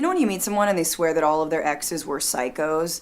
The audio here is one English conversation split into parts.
know when you meet someone and they swear that all of their exes were psychos,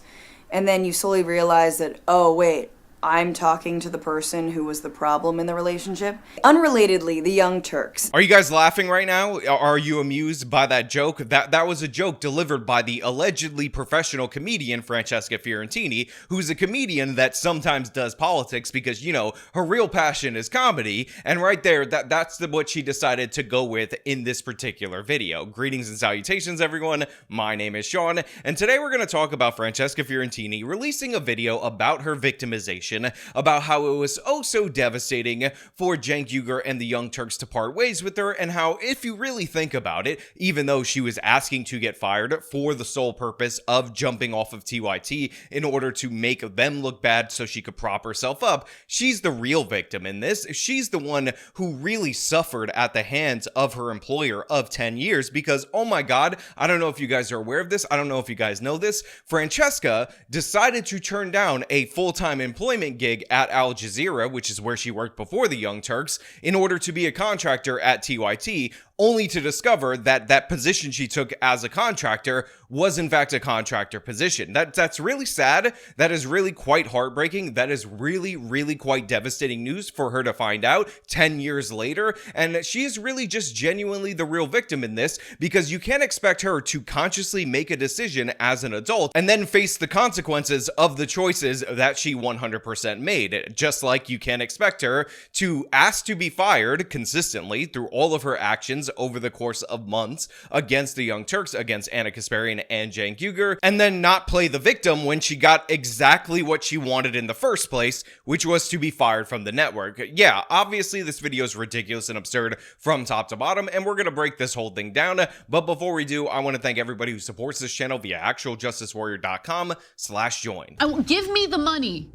and then you slowly realize that, oh, wait, I'm talking to the person who was the problem in the relationship? Unrelatedly, the Young Turks. Are you guys laughing right now? Are you amused by that joke? That was a joke delivered by the allegedly professional comedian Francesca Fiorentini, who's a comedian that sometimes does politics because, you know, her real passion is comedy. And right there, that's what she decided to go with in this particular video. Greetings and salutations, everyone. My name is Sean, and today we're going to talk about Francesca Fiorentini releasing a video about her victimization, about how it was oh so devastating for Cenk Uygur and the Young Turks to part ways with her, and how, if you really think about it, even though she was asking to get fired for the sole purpose of jumping off of TYT in order to make them look bad so she could prop herself up, she's the real victim in this. She's the one who really suffered at the hands of her employer of 10 years because, oh my god, I don't know if you guys are aware of this, I don't know if you guys know this, Francesca decided to turn down a full-time employment gig at Al Jazeera, which is where she worked before the Young Turks, in order to be a contractor at TYT, only to discover that that position she took as a contractor was in fact a contractor position. That's really sad. That is really quite heartbreaking. That is really quite devastating news for her to find out 10 years later. And she is really just genuinely the real victim in this, because you can't expect her to consciously make a decision as an adult and then face the consequences of the choices that she 100% made. Just like you can't expect her to ask to be fired consistently through all of her actions over the course of months against the Young Turks, against Ana Kasparian and Cenk Uygur, and then not play the victim when she got exactly what she wanted in the first place, which was to be fired from the network. Yeah, obviously this video is ridiculous and absurd from top to bottom, and we're gonna break this whole thing down. But before we do, I want to thank everybody who supports this channel via actualjusticewarrior.com/join. Give me the money.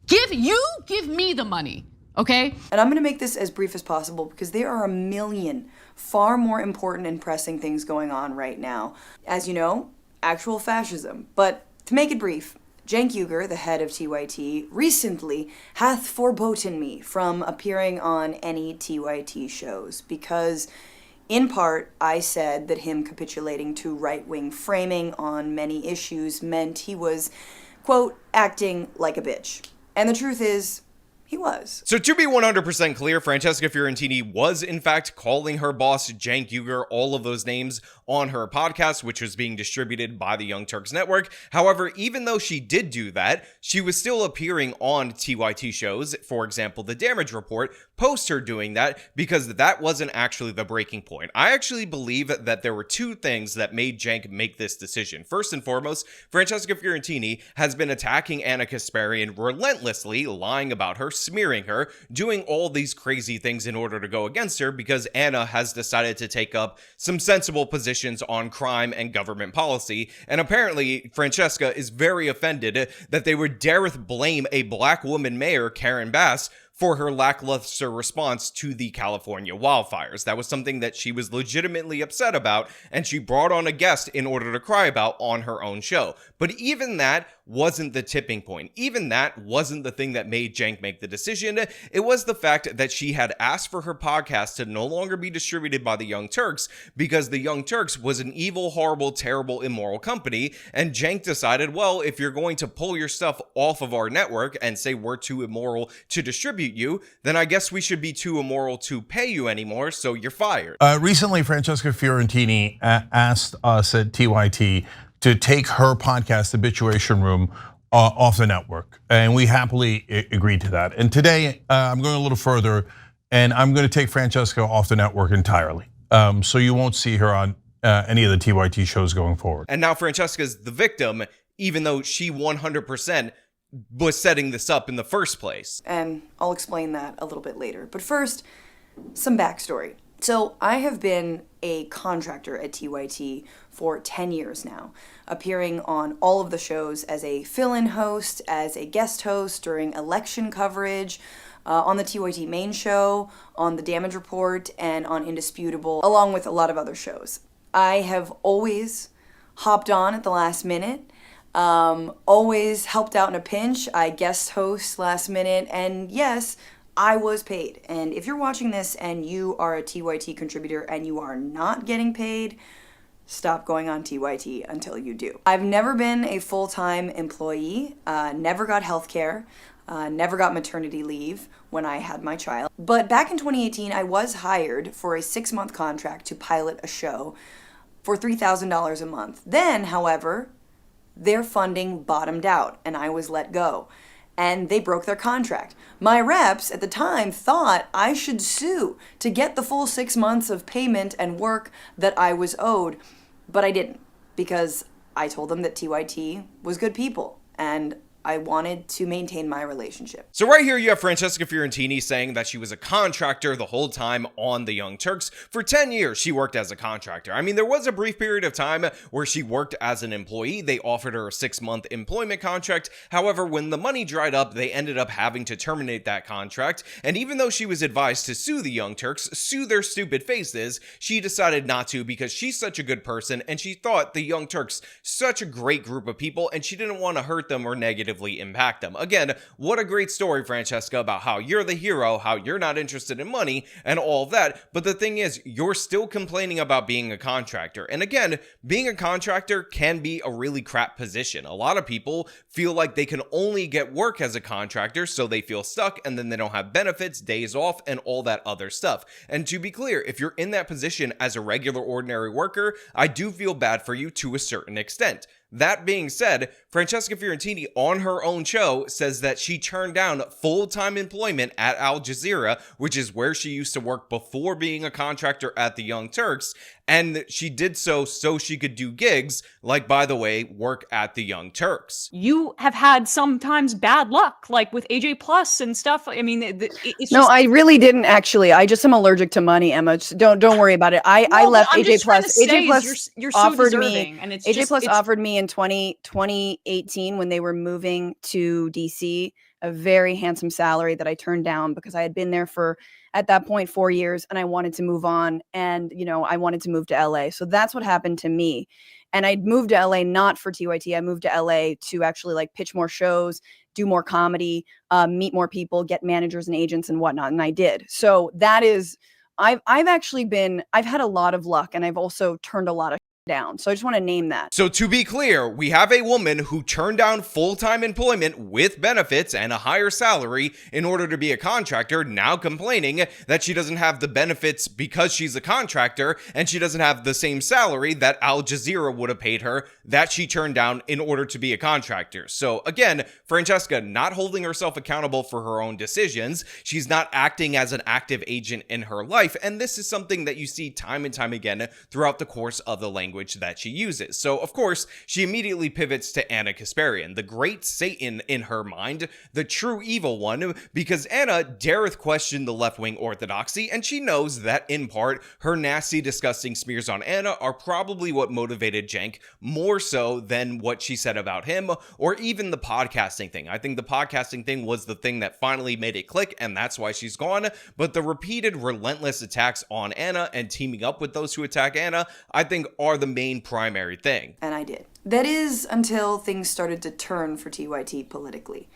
Give me the money. Okay? And I'm going to make this as brief as possible because there are a million far more important and pressing things going on right now. As you know, actual fascism. But to make it brief, Cenk Uygur, the head of TYT, recently hath forboden me from appearing on any TYT shows because, in part, I said that him capitulating to right-wing framing on many issues meant he was, quote, acting like a bitch. And the truth is, he was. So to be 100% clear, Francesca Fiorentini was in fact calling her boss Cenk Uygur all of those names on her podcast, which was being distributed by the Young Turks network. However, even though she did do that, she was still appearing on TYT shows, for example, The Damage Report, post her doing that, because that wasn't actually the breaking point. I actually believe that there were two things that made Cenk make this decision. First and foremost, Francesca Fiorentini has been attacking Ana Kasparian relentlessly, lying about her, smearing her, doing all these crazy things in order to go against her because Ana has decided to take up some sensible positions on crime and government policy. And apparently, Francesca is very offended that they would dare blame a black woman mayor, Karen Bass, for her lackluster response to the California wildfires. That was something that she was legitimately upset about, and she brought on a guest in order to cry about on her own show. But even that wasn't the tipping point. Even that wasn't the thing that made Cenk make the decision. It was the fact that she had asked for her podcast to no longer be distributed by the Young Turks because the Young Turks was an evil, horrible, terrible, immoral company, and Cenk decided, well, if you're going to pull your stuff off of our network and say we're too immoral to distribute you, then I guess we should be too immoral to pay you anymore, so you're fired. Recently, Francesca Fiorentini asked us at TYT to take her podcast, Habituation Room, off the network, and we happily agreed to that. And today, I'm going a little further, and I'm going to take Francesca off the network entirely. So you won't see her on any of the TYT shows going forward. And now Francesca's the victim, even though she 100% was setting this up in the first place. And I'll explain that a little bit later. But first, some backstory. So I have been a contractor at TYT for 10 years now, appearing on all of the shows as a fill-in host, as a guest host during election coverage, on the TYT main show, on The Damage Report, and on Indisputable, along with a lot of other shows. I have always hopped on at the last minute, always helped out in a pinch. I guest host last minute, and yes, I was paid. And if you're watching this and you are a TYT contributor and you are not getting paid, stop going on TYT until you do. I've never been a full-time employee, never got healthcare, never got maternity leave when I had my child. But back in 2018, I was hired for a 6-month contract to pilot a show for $3,000 a month. Then, however, their funding bottomed out and I was let go. And they broke their contract. My reps at the time thought I should sue to get the full 6 months of payment and work that I was owed, but I didn't, because I told them that TYT was good people and I wanted to maintain my relationship. So right here you have Francesca Fiorentini saying that she was a contractor the whole time on the Young Turks. For 10 years, she worked as a contractor. I mean, there was a brief period of time where she worked as an employee. They offered her a 6-month employment contract. However, when the money dried up, they ended up having to terminate that contract. And even though she was advised to sue the Young Turks, sue their stupid faces, she decided not to because she's such a good person and she thought the Young Turks such a great group of people and she didn't want to hurt them or negatively impact them. Again, what a great story, Francesca, about how you're the hero, how you're not interested in money and all of that. But the thing is, you're still complaining about being a contractor. And again, being a contractor can be a really crap position. A lot of people feel like they can only get work as a contractor, so they feel stuck and then they don't have benefits, days off, and all that other stuff. And to be clear, if you're in that position as a regular ordinary worker, I do feel bad for you to a certain extent. That being said, Francesca Fiorentini on her own show says that she turned down full-time employment at Al Jazeera, which is where she used to work before being a contractor at the Young Turks, and she did so she could do gigs, like, by the way, work at the Young Turks. You have had sometimes bad luck, like with AJ Plus and stuff. I mean, it's No, just, I really didn't actually. I just am allergic to money, Emma. Just don't worry about it. I No, left I'm AJ just trying Plus. to say AJ is Plus you're so offered me. deserving, and it's AJ just, Plus it's- offered me in 2018 when they were moving to DC a very handsome salary that I turned down because I had been there for, at that point, 4 years and I wanted to move on and, I wanted to move to LA. So that's what happened to me. And I moved to LA not for TYT. I moved to LA to actually pitch more shows, do more comedy, meet more people, get managers and agents and whatnot. And I did. So that is, I've had a lot of luck and I've also turned a lot of down. So I just want to name that. So to be clear, we have a woman who turned down full-time employment with benefits and a higher salary in order to be a contractor, now complaining that she doesn't have the benefits because she's a contractor and she doesn't have the same salary that Al Jazeera would have paid her that she turned down in order to be a contractor. So again, Francesca not holding herself accountable for her own decisions. She's not acting as an active agent in her life. And this is something that you see time and time again throughout the course of the language that she uses. So of course, she immediately pivots to Ana Kasparian, the great Satan in her mind, the true evil one, because Ana dareth question the left-wing orthodoxy, and she knows that in part, her nasty, disgusting smears on Ana are probably what motivated Cenk more so than what she said about him, or even the podcasting thing. I think the podcasting thing was the thing that finally made it click, and that's why she's gone, but the repeated relentless attacks on Ana and teaming up with those who attack Ana, I think are the main primary thing. And I did. That is until things started to turn for TYT politically.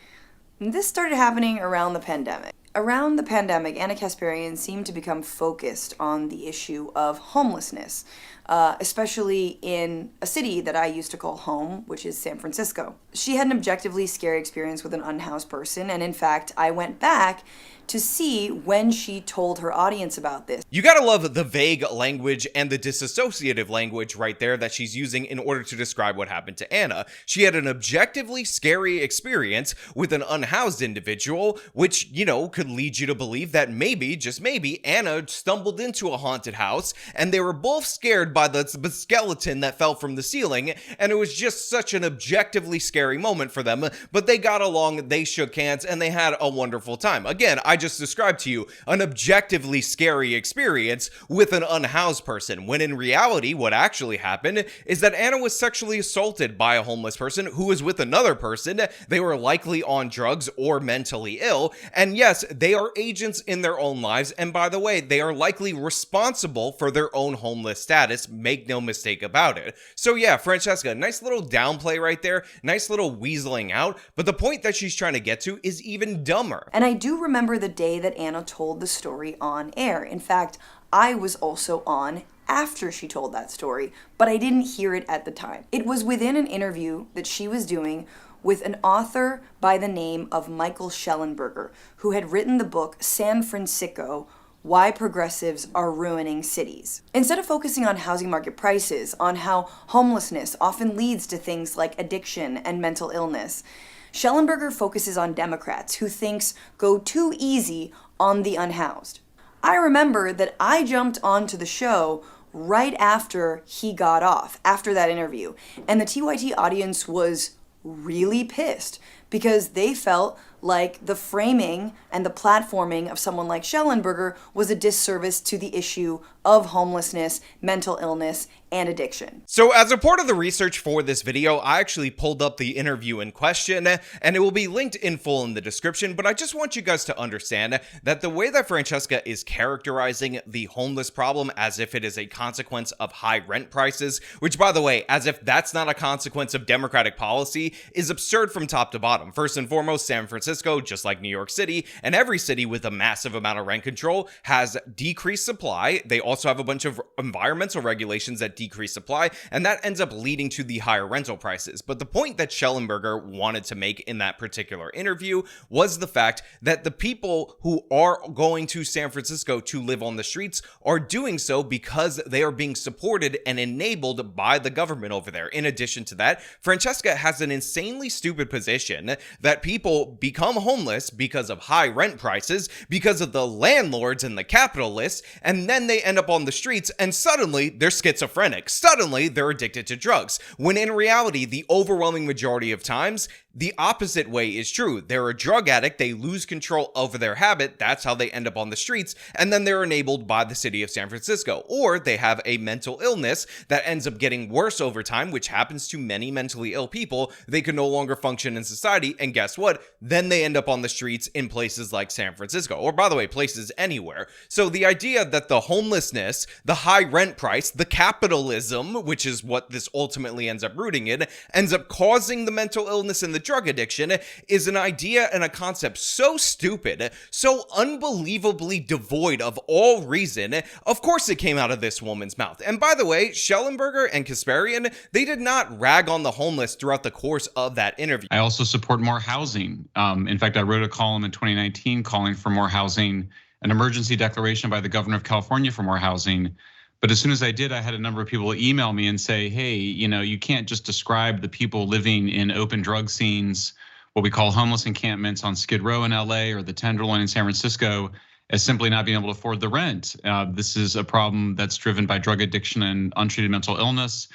And this started happening around the pandemic. Around the pandemic, Ana Kasparian seemed to become focused on the issue of homelessness, especially in a city that I used to call home, which is San Francisco. She had an objectively scary experience with an unhoused person, and in fact, I went back to see when she told her audience about this. You gotta love the vague language and the disassociative language right there that she's using in order to describe what happened to Ana. She had an objectively scary experience with an unhoused individual, which, could lead you to believe that maybe, just maybe, Ana stumbled into a haunted house and they were both scared by the skeleton that fell from the ceiling, and it was just such an objectively scary moment for them, but they got along, they shook hands, and they had a wonderful time. Again, I just described to you an objectively scary experience with an unhoused person, when in reality, what actually happened is that Ana was sexually assaulted by a homeless person who was with another person. They were likely on drugs or mentally ill, and yes, they are agents in their own lives, and by the way, they are likely responsible for their own homeless status, make no mistake about it. So yeah, Francesca, nice little downplay right there, nice little weaseling out, but the point that she's trying to get to is even dumber. And I do remember the day that Ana told the story on air. In fact, I was also on after she told that story, but I didn't hear it at the time. It was within an interview that she was doing with an author by the name of Michael Schellenberger, who had written the book San Francisco: Why Progressives Are Ruining Cities. Instead of focusing on housing market prices, on how homelessness often leads to things like addiction and mental illness, Schellenberger focuses on Democrats who thinks go too easy on the unhoused. I remember that I jumped onto the show right after he got off, after that interview, and the TYT audience was really pissed because they felt like the framing and the platforming of someone like Schellenberger was a disservice to the issue of homelessness, mental illness, and addiction. So as a part of the research for this video, I actually pulled up the interview in question, and it will be linked in full in the description, but I just want you guys to understand that the way that Francesca is characterizing the homeless problem as if it is a consequence of high rent prices, which, by the way, as if that's not a consequence of Democratic policy, is absurd from top to bottom. First and foremost, San Francisco, just like New York City, and every city with a massive amount of rent control, has decreased supply. They also have a bunch of environmental regulations that decrease supply, and that ends up leading to the higher rental prices. But the point that Schellenberger wanted to make in that particular interview was the fact that the people who are going to San Francisco to live on the streets are doing so because they are being supported and enabled by the government over there. In addition to that, Francesca has an insanely stupid position that people become homeless because of high rent prices, because of the landlords and the capitalists, and then they end up on the streets and suddenly they're schizophrenic. Suddenly they're addicted to drugs. When in reality, the overwhelming majority of times, the opposite way is true. They're a drug addict, they lose control over their habit, that's how they end up on the streets, and then they're enabled by the city of San Francisco. Or they have a mental illness that ends up getting worse over time, which happens to many mentally ill people. They can no longer function in society, and guess what? Then they end up on the streets in places like San Francisco, or by the way, places anywhere. So the idea that the homelessness, the high rent price, the capitalism, which is what this ultimately ends up rooting in, ends up causing the mental illness and the drug addiction is an idea and a concept so stupid, so unbelievably devoid of all reason. Of course it came out of this woman's mouth. And by the way, Schellenberger and Kasparian, they did not rag on the homeless throughout the course of that interview. I also support more housing. In fact, I wrote a column in 2019 calling for more housing, an emergency declaration by the governor of California for more housing. But as soon as I did, I had a number of people email me and say, hey, you can't just describe the people living in open drug scenes, what we call homeless encampments on Skid Row in LA or the Tenderloin in San Francisco, as simply not being able to afford the rent. This is a problem that's driven by drug addiction and untreated mental illness.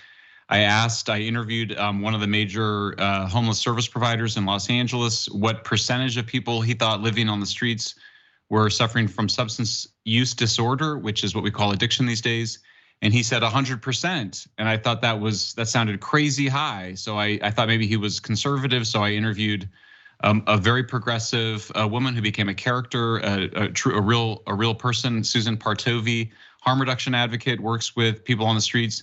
I interviewed one of the major homeless service providers in Los Angeles, what percentage of people he thought living on the streets were suffering from substance use disorder, which is what we call addiction these days. And he said 100%. And I thought that sounded crazy high. So I thought maybe he was conservative. So I interviewed a very progressive woman who became a character, a real person, Susan Partovi, harm reduction advocate, works with people on the streets.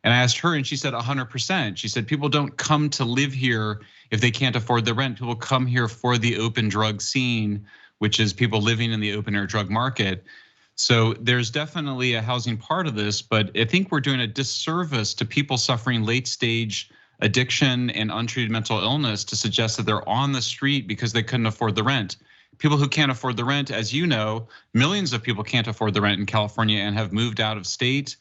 And I asked her and she said 100%. She said people don't come to live here if they can't afford the rent. People come here for the open drug scene, which is people living in the open air drug market. So there's definitely a housing part of this, but I think we're doing a disservice to people suffering late stage addiction and untreated mental illness to suggest that they're on the street because they couldn't afford the rent. People who can't afford the rent, as you know, millions of people can't afford the rent in California and have moved out of state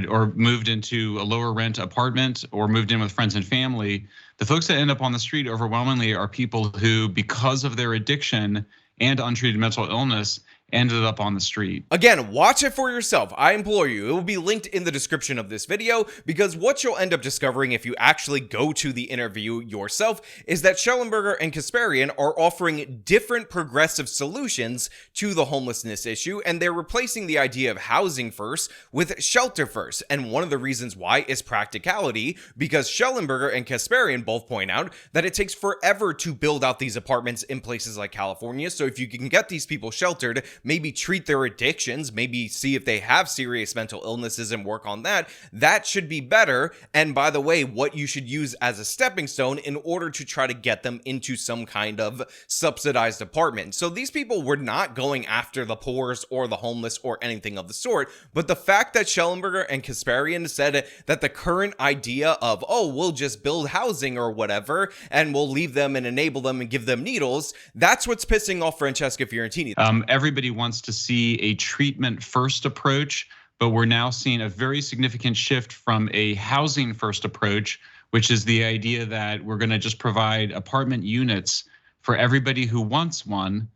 or moved into a lower rent apartment or moved in with friends and family. The folks that end up on the street overwhelmingly are people who, because of their addiction and untreated mental illness, ended up on the street. Again, watch it for yourself. I implore you. It will be linked in the description of this video, because what you'll end up discovering if you actually go to the interview yourself is that Schellenberger and Kasparian are offering different progressive solutions to the homelessness issue, and they're replacing the idea of housing first with shelter first. And one of the reasons why is practicality, because Schellenberger and Kasparian both point out that it takes forever to build out these apartments in places like California. So if you can get these people sheltered maybe treat their addictions, maybe see if they have serious mental illnesses and work on that. That should be better. And by the way, what you should use as a stepping stone in order to try to get them into some kind of subsidized apartment. So these people were not going after the poor or the homeless or anything of the sort. But the fact that Schellenberger and Kasparian said that the current idea of, oh, we'll just build housing or whatever, and we'll leave them and enable them and give them needles, that's what's pissing off Francesca Fiorentini. Everybody wants to see a treatment first approach, but we're now seeing a very significant shift from a housing first approach, which is the idea that we're going to just provide apartment units for everybody who wants one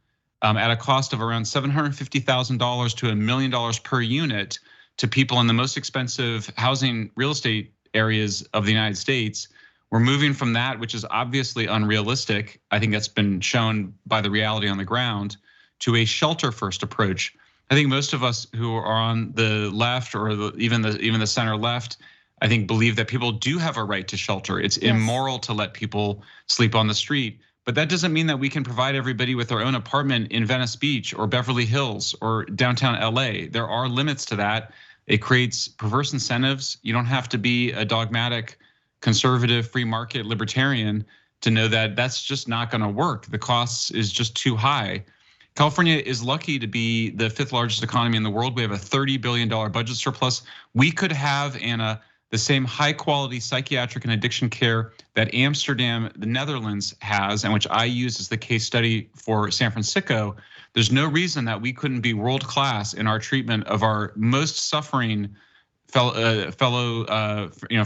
at a cost of around $750,000 to $1 million per unit to people in the most expensive housing real estate areas of the United States. We're moving from that, which is obviously unrealistic. I think that's been shown by the reality on the ground, to a shelter first approach. I think most of us who are on the left or even the center left, I think believe that people do have a right to shelter. It's immoral to let people sleep on the street. But that doesn't mean that we can provide everybody with their own apartment in Venice Beach or Beverly Hills or downtown LA. There are limits to that. It creates perverse incentives. You don't have to be a dogmatic, conservative, free market libertarian to know that that's just not going to work. The cost is just too high. California is lucky to be the 5th largest economy in the world. We have a $30 billion budget surplus. We could have, Anna, the same high quality psychiatric and addiction care that Amsterdam, the Netherlands has, and which I use as the case study for San Francisco. There's no reason that we couldn't be world class in our treatment of our most suffering fellow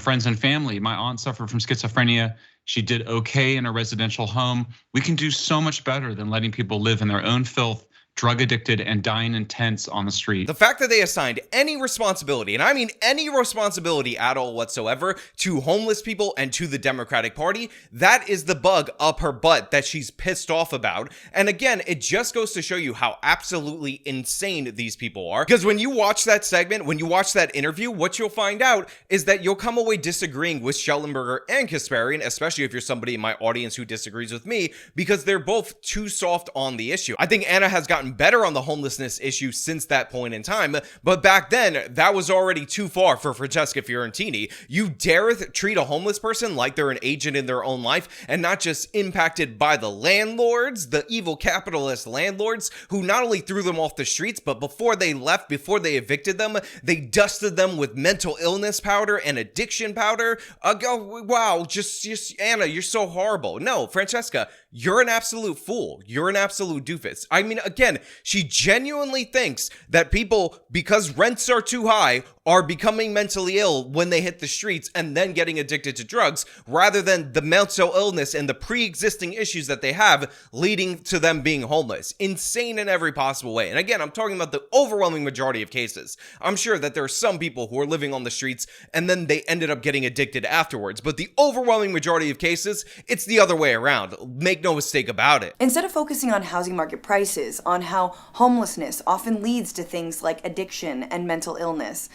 friends and family. My aunt suffered from schizophrenia. She did okay in a residential home. We can do so much better than letting people live in their own filth, drug addicted, and dying in tents on the street. The fact that they assigned any responsibility, and I mean any responsibility at all whatsoever, to homeless people and to the Democratic Party, that is the bug up her butt that she's pissed off about. And again, it just goes to show you how absolutely insane these people are. Because when you watch that segment, when you watch that interview, what you'll find out is that you'll come away disagreeing with Schellenberger and Kasparian, especially if you're somebody in my audience who disagrees with me, because they're both too soft on the issue. I think Anna has gotten better on the homelessness issue since that point in time, but back then that was already too far for Francesca Fiorentini. You dare treat a homeless person like they're an agent in their own life and not just impacted by the landlords, the evil capitalist landlords who not only threw them off the streets, but before they left, before they evicted them, they dusted them with mental illness powder and addiction powder. Wow, just Anna, you're so horrible. No, Francesca, you're an absolute fool. You're an absolute doofus. I mean, again, she genuinely thinks that people, because rents are too high, are becoming mentally ill when they hit the streets and then getting addicted to drugs, rather than the mental illness and the pre-existing issues that they have leading to them being homeless. Insane in every possible way. And again, I'm talking about the overwhelming majority of cases. I'm sure that there are some people who are living on the streets and then they ended up getting addicted afterwards, but the overwhelming majority of cases, it's the other way around. Make no mistake about it. Instead of focusing on housing market prices, on how homelessness often leads to things like addiction and mental illness,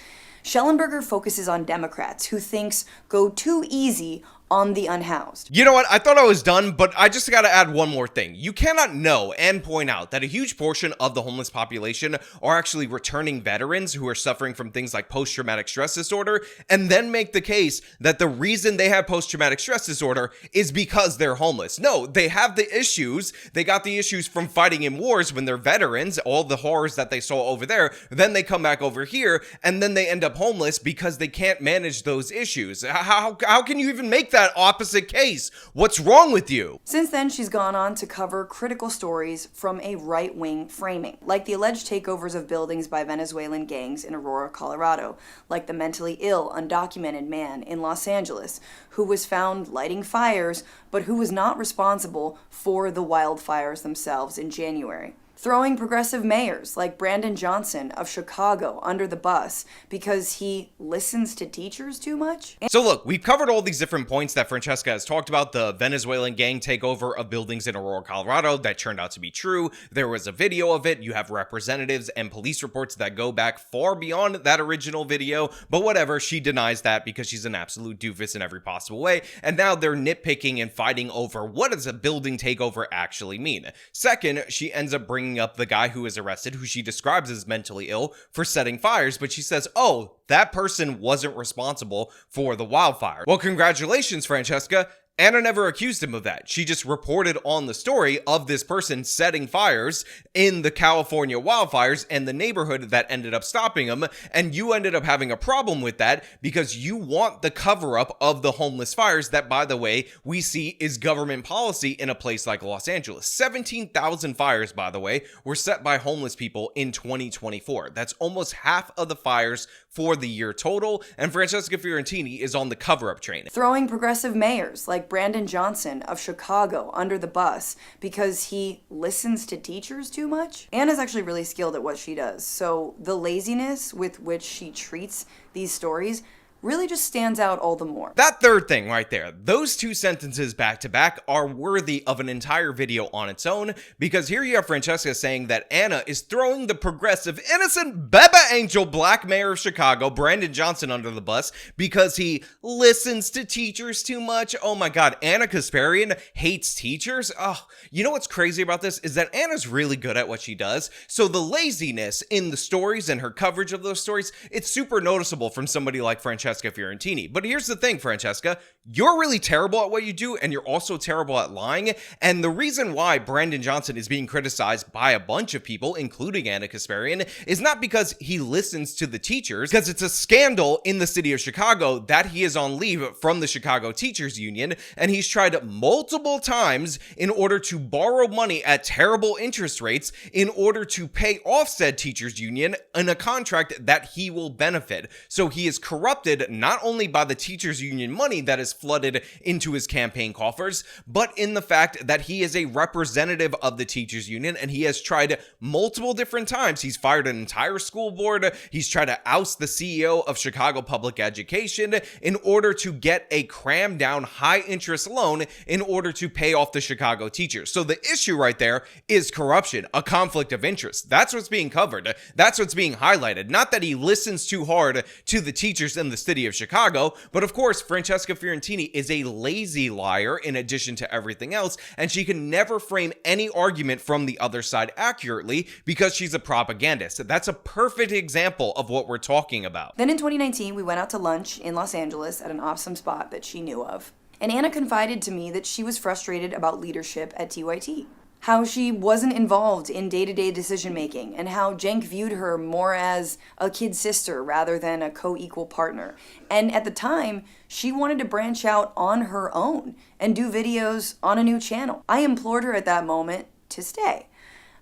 Schellenberger focuses on Democrats who thinks go too easy on the unhoused. You know what? I thought I was done, but I just gotta add one more thing. You cannot know and point out that a huge portion of the homeless population are actually returning veterans who are suffering from things like post-traumatic stress disorder, and then make the case that the reason they have post-traumatic stress disorder is because they're homeless. No, they have the issues. They got the issues from fighting in wars when they're veterans, all the horrors that they saw over there. Then they come back over here, and then they end up homeless because they can't manage those issues. How can you even make that opposite case? What's wrong with you? Since then, she's gone on to cover critical stories from a right-wing framing, like the alleged takeovers of buildings by Venezuelan gangs in Aurora, Colorado, like the mentally ill, undocumented man in Los Angeles who was found lighting fires, but who was not responsible for the wildfires themselves in January. Throwing progressive mayors like Brandon Johnson of Chicago under the bus because he listens to teachers too much. So look, we've covered all these different points that Francesca has talked about. The Venezuelan gang takeover of buildings in Aurora, Colorado, that turned out to be true. There was a video of it. You have representatives and police reports that go back far beyond that original video. But whatever, she denies that because she's an absolute doofus in every possible way. And now they're nitpicking and fighting over what does a building takeover actually mean. Second, she ends up bringing bringing up the guy who was arrested, who she describes as mentally ill, for setting fires, but she says, oh, that person wasn't responsible for the wildfire. Well, congratulations, Francesca. Ana never accused him of that. She just reported on the story of this person setting fires in the California wildfires and the neighborhood that ended up stopping them. And you ended up having a problem with that because you want the cover up of the homeless fires that, by the way, we see is government policy in a place like Los Angeles. 17,000 fires, by the way, were set by homeless people in 2024. That's almost half of the fires for the year total. And Francesca Fiorentini is on the cover up train. Throwing progressive mayors like Brandon Johnson of Chicago under the bus because he listens to teachers too much. Ana's actually really skilled at what she does, so the laziness with which she treats these stories really just stands out all the more. That third thing right there, those two sentences back to back are worthy of an entire video on its own, because here you have Francesca saying that Ana is throwing the progressive, innocent Beba Angel black mayor of Chicago, Brandon Johnson, under the bus because he listens to teachers too much. Oh my God, Ana Kasparian hates teachers? Oh, you know what's crazy about this is that Ana's really good at what she does, so the laziness in the stories and her coverage of those stories, it's super noticeable from somebody like Francesca Fiorentini. But here's the thing, Francesca, you're really terrible at what you do, and you're also terrible at lying. And the reason why Brandon Johnson is being criticized by a bunch of people, including Ana Kasparian, is not because he listens to the teachers, because it's a scandal in the city of Chicago that he is on leave from the Chicago Teachers Union, and he's tried multiple times in order to borrow money at terrible interest rates in order to pay off said teachers union in a contract that he will benefit. So he is corrupted not only by the teachers union money that is flooded into his campaign coffers, but in the fact that he is a representative of the teachers union, and he has tried multiple different times. He's fired an entire school board. He's tried to oust the CEO of Chicago Public Education in order to get a crammed down high interest loan in order to pay off the Chicago teachers. So the issue right there is corruption, a conflict of interest. That's what's being covered. That's what's being highlighted. Not that he listens too hard to the teachers in the city of Chicago, but of course, Francesca Fiorentini is a lazy liar in addition to everything else, and she can never frame any argument from the other side accurately because she's a propagandist. That's a perfect example of what we're talking about. Then in 2019, we went out to lunch in Los Angeles at an awesome spot that she knew of. And Ana confided to me that she was frustrated about leadership at TYT. How she wasn't involved in day-to-day decision-making, and how Cenk viewed her more as a kid sister rather than a co-equal partner. And at the time, she wanted to branch out on her own and do videos on a new channel. I implored her at that moment to stay.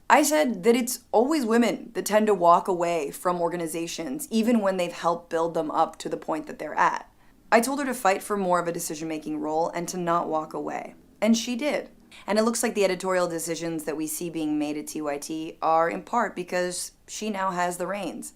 I said that it's always women that tend to walk away from organizations, even when they've helped build them up to the point that they're at. I told her to fight for more of a decision-making role and to not walk away. And she did. And it looks like the editorial decisions that we see being made at TYT are in part because she now has the reins.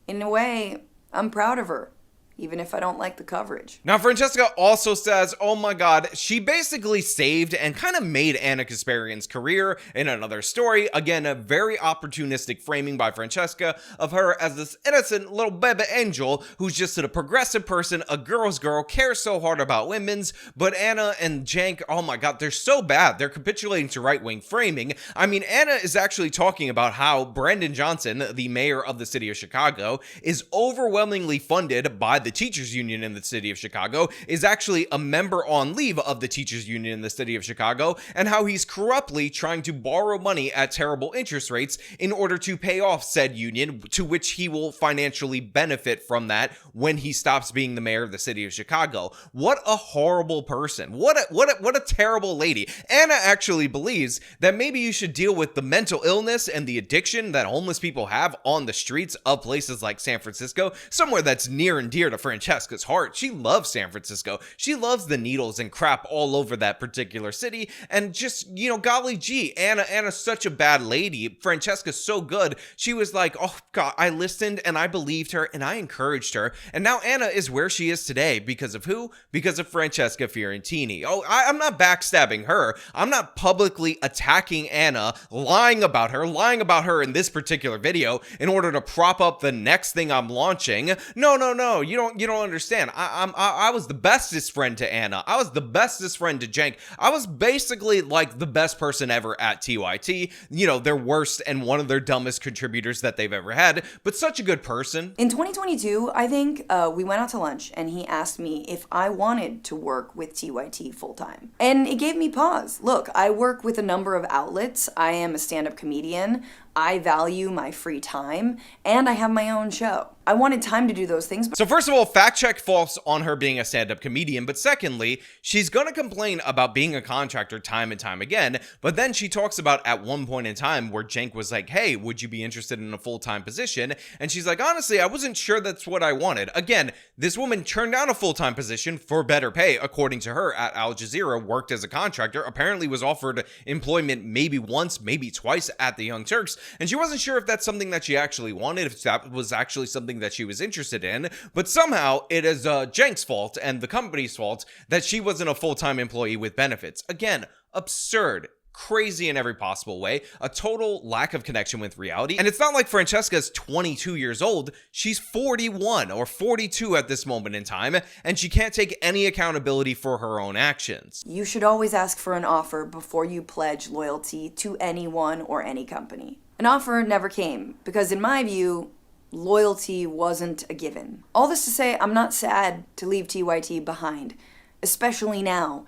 In a way, I'm proud of her, even if I don't like the coverage. Now, Francesca also says, oh my God, she basically saved and kind of made Ana Kasparian's career in another story. Again, a very opportunistic framing by Francesca of her as this innocent little baby angel who's just a progressive person, a girl's girl, cares so hard about women's. But Ana and Cenk, oh my God, they're so bad. They're capitulating to right-wing framing. I mean, Ana is actually talking about how Brandon Johnson, the mayor of the city of Chicago, is overwhelmingly funded by the teachers union in the city of Chicago, is actually a member on leave of the teachers union in the city of Chicago, and how he's corruptly trying to borrow money at terrible interest rates in order to pay off said union, to which he will financially benefit from that when he stops being the mayor of the city of Chicago. What a horrible person. What a terrible lady. Ana actually believes that maybe you should deal with the mental illness and the addiction that homeless people have on the streets of places like San Francisco, somewhere that's near and dear to Francesca's heart. She loves San Francisco. She loves the needles and crap all over that particular city. And just, you know, golly gee, Ana's such a bad lady. Francesca's so good. She was like, oh God, I listened and I believed her and I encouraged her. And now Ana is where she is today because of who? Because of Francesca Fiorentini. Oh, I'm not backstabbing her. I'm not publicly attacking Ana, lying about her in this particular video in order to prop up the next thing I'm launching. No. You don't don't understand. I was the bestest friend to Ana. I was the bestest friend to Cenk. I was basically like the best person ever at TYT. You know, their worst and one of their dumbest contributors that they've ever had, but such a good person. In 2022, I think, we went out to lunch and he asked me if I wanted to work with TYT full-time. And it gave me pause. Look, I work with a number of outlets. I am a stand-up comedian. I value my free time, and I have my own show. I wanted time to do those things. So first of all, fact check false on her being a stand-up comedian, but secondly, she's gonna complain about being a contractor time and time again, but then she talks about at one point in time where Cenk was like, hey, would you be interested in a full-time position? And she's like, honestly, I wasn't sure that's what I wanted. Again, this woman turned down a full-time position for better pay, according to her, at Al Jazeera, worked as a contractor, apparently was offered employment maybe once, maybe twice at the Young Turks, and she wasn't sure if that's something that she actually wanted, if that was actually something that she was interested in, but somehow it is Cenk's fault and the company's fault that she wasn't a full-time employee with benefits. Again, absurd. Crazy in every possible way, a total lack of connection with reality. And it's not like Francesca's 22 years old, she's 41 or 42 at this moment in time, and she can't take any accountability for her own actions. You should always ask for an offer before you pledge loyalty to anyone or any company. An offer never came, because in my view, loyalty wasn't a given. All this to say, I'm not sad to leave TYT behind, especially now,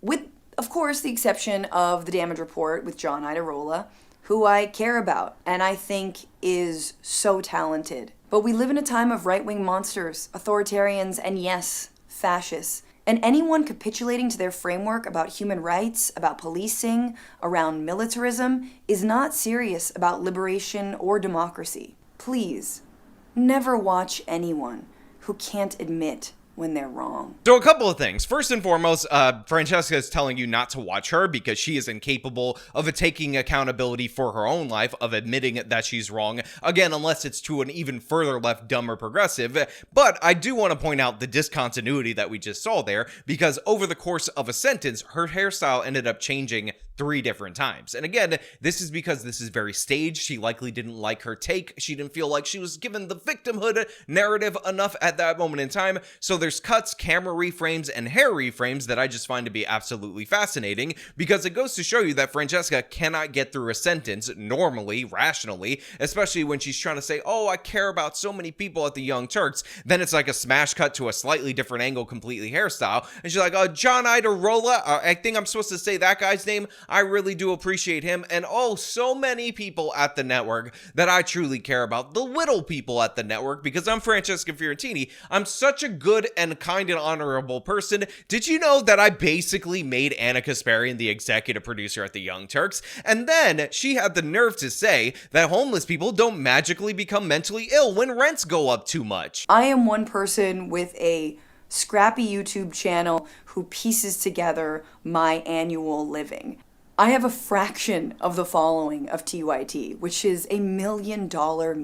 with of course, the exception of the damage report with John Idarola, who I care about and I think is so talented. But we live in a time of right-wing monsters, authoritarians, and yes, fascists. And anyone capitulating to their framework about human rights, about policing, around militarism, is not serious about liberation or democracy. Please, never watch anyone who can't admit when they're wrong. So a couple of things. First and foremost, Francesca is telling you not to watch her because she is incapable of taking accountability for her own life, of admitting that she's wrong. Again, unless it's to an even further left, dumb or progressive. But I do want to point out the discontinuity that we just saw there, because over the course of a sentence, her hairstyle ended up changing 3 different times. And again, this is because this is very staged. She likely didn't like her take. She didn't feel like she was given the victimhood narrative enough at that moment in time. So there's cuts, camera reframes, and hair reframes that I just find to be absolutely fascinating, because it goes to show you that Francesca cannot get through a sentence normally, rationally, especially when she's trying to say, oh, I care about so many people at the Young Turks. Then it's like a smash cut to a slightly different angle, completely hairstyle. And she's like, John Idarola, I think I'm supposed to say that guy's name. I really do appreciate him. And oh, so many people at the network that I truly care about. The little people at the network, because I'm Francesca Fiorentini. I'm such a good and kind and honorable person. Did you know that I basically made Ana Kasparian the executive producer at the Young Turks? And then she had the nerve to say that homeless people don't magically become mentally ill when rents go up too much. I am one person with a scrappy YouTube channel who pieces together my annual living. I have a fraction of the following of TYT, which is a $1 million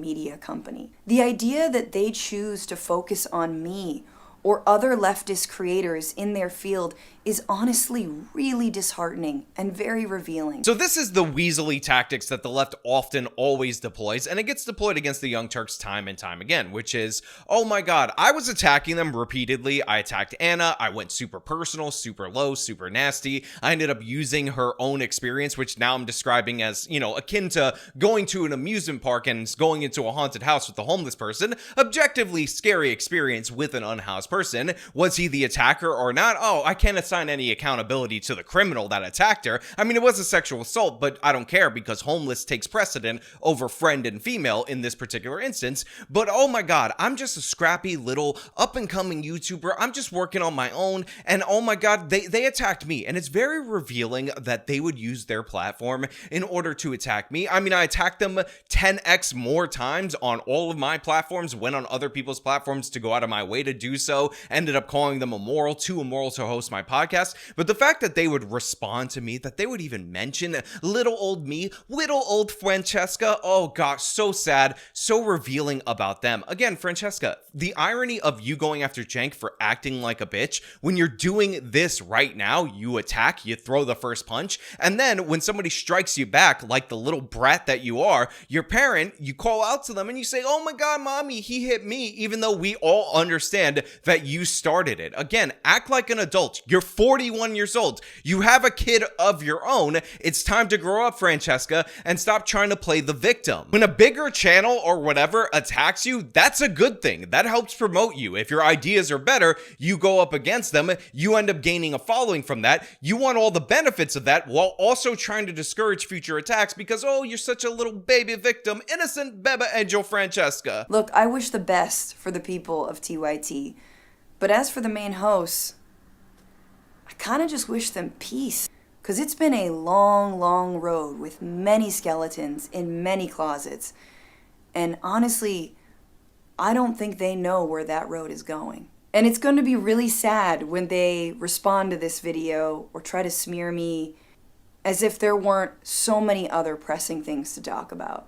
media company. The idea that they choose to focus on me or other leftist creators in their field is honestly really disheartening and very revealing. So this is the weaselly tactics that the left often always deploys, and it gets deployed against the Young Turks time and time again, which is, oh my god, I was attacking them repeatedly. I attacked Ana, I went super personal, super low, super nasty. I ended up using her own experience, which now I'm describing as, you know, akin to going to an amusement park and going into a haunted house with a homeless person. Objectively scary experience with an unhoused person. Was he the attacker or not? Oh, I can't assign any accountability to the criminal that attacked her. I mean, it was a sexual assault, but I don't care because homeless takes precedent over friend and female in this particular instance. But oh my god, I'm just a scrappy little up-and-coming YouTuber. I'm just working on my own, and oh my god, they attacked me. And it's very revealing that they would use their platform in order to attack me. I mean, I attacked them 10x more times on all of my platforms, went on other people's platforms to go out of my way to do so. show, ended up calling them immoral, too immoral to host my podcast. But the fact that they would respond to me, that they would even mention little old me, little old Francesca, oh gosh, so sad, so revealing about them. Again, Francesca, the irony of you going after Cenk for acting like a bitch, when you're doing this right now, you attack, you throw the first punch, and then when somebody strikes you back, like the little brat that you are, your parent, you call out to them and you say, oh my God, mommy, he hit me, even though we all understand that you started it. Again, act like an adult. You're 41 years old. You have a kid of your own. It's time to grow up, Francesca, and stop trying to play the victim. When a bigger channel or whatever attacks you, that's a good thing. That helps promote you. If your ideas are better, you go up against them, you end up gaining a following from that. You want all the benefits of that while also trying to discourage future attacks because, oh, you're such a little baby victim, innocent Beba Angel Francesca. Look, I wish the best for the people of TYT, but as for the main hosts, I kind of just wish them peace. Because it's been a long, long road with many skeletons in many closets. And honestly, I don't think they know where that road is going. And it's going to be really sad when they respond to this video or try to smear me as if there weren't so many other pressing things to talk about.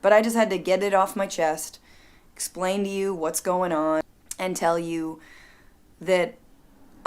But I just had to get it off my chest, explain to you what's going on, and tell you that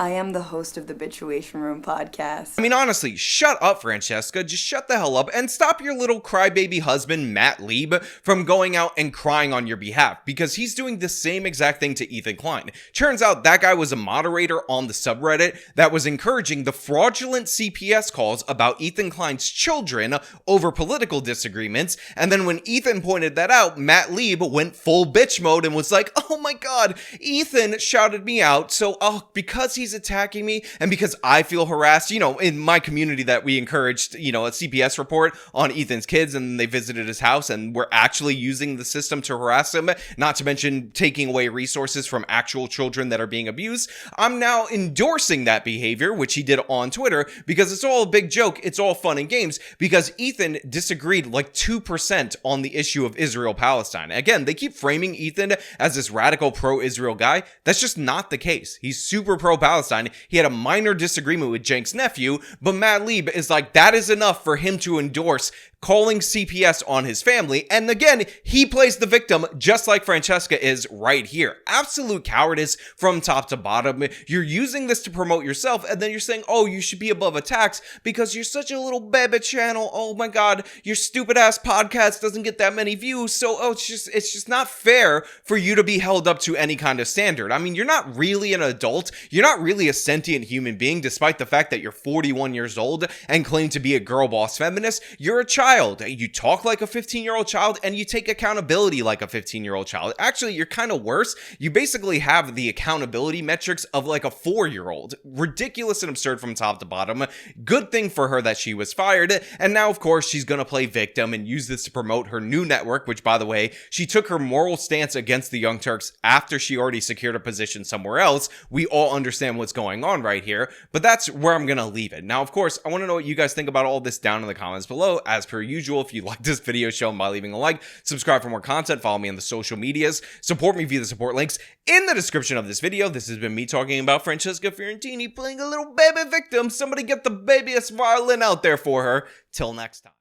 I am the host of the Bitchuation Room podcast. I mean, honestly, shut up, Francesca. Just shut the hell up and stop your little crybaby husband, Matt Lieb, from going out and crying on your behalf because he's doing the same exact thing to Ethan Klein. Turns out that guy was a moderator on the subreddit that was encouraging the fraudulent CPS calls about Ethan Klein's children over political disagreements. And then when Ethan pointed that out, Matt Lieb went full bitch mode and was like, oh my God, Ethan shouted me out. So, because he's attacking me and because I feel harassed, in my community that we encouraged, a CPS report on Ethan's kids and they visited his house and we're actually using the system to harass him, not to mention taking away resources from actual children that are being abused. I'm now endorsing that behavior, which he did on Twitter, because it's all a big joke. It's all fun and games because Ethan disagreed like 2% on the issue of Israel-Palestine. Again, they keep framing Ethan as this radical pro-Israel guy. That's just not the case. He's super pro-Palestine. He had a minor disagreement with Cenk's nephew, but Matt Lieb is like, that is enough for him to endorse calling CPS on his family. And again, he plays the victim just like Francesca is right here. Absolute cowardice from top to bottom. You're using this to promote yourself and then you're saying, oh, you should be above attacks because you're such a little baby channel. Oh my God, your stupid ass podcast doesn't get that many views. So, it's just not fair for you to be held up to any kind of standard. I mean, you're not really an adult. You're not really a sentient human being, despite the fact that you're 41 years old and claim to be a girl boss feminist. You're a child. You talk like a 15-year-old child and you take accountability like a 15-year-old child. Actually, you're kind of worse. You basically have the accountability metrics of like a 4-year-old. Ridiculous and absurd from top to bottom. Good thing for her that she was fired. And now, of course, she's going to play victim and use this to promote her new network, which, by the way, she took her moral stance against the Young Turks after she already secured a position somewhere else. We all understand what's going on right here, but that's where I'm going to leave it. Now, of course, I want to know what you guys think about all this down in the comments below. As per usual, if you like this video, show them by leaving a like, subscribe for more content, follow me on the social medias, support me via the support links in the description of this video. This has been me talking about Francesca Fiorentini playing a little baby victim. Somebody get the babyest violin out there for her. Till next time.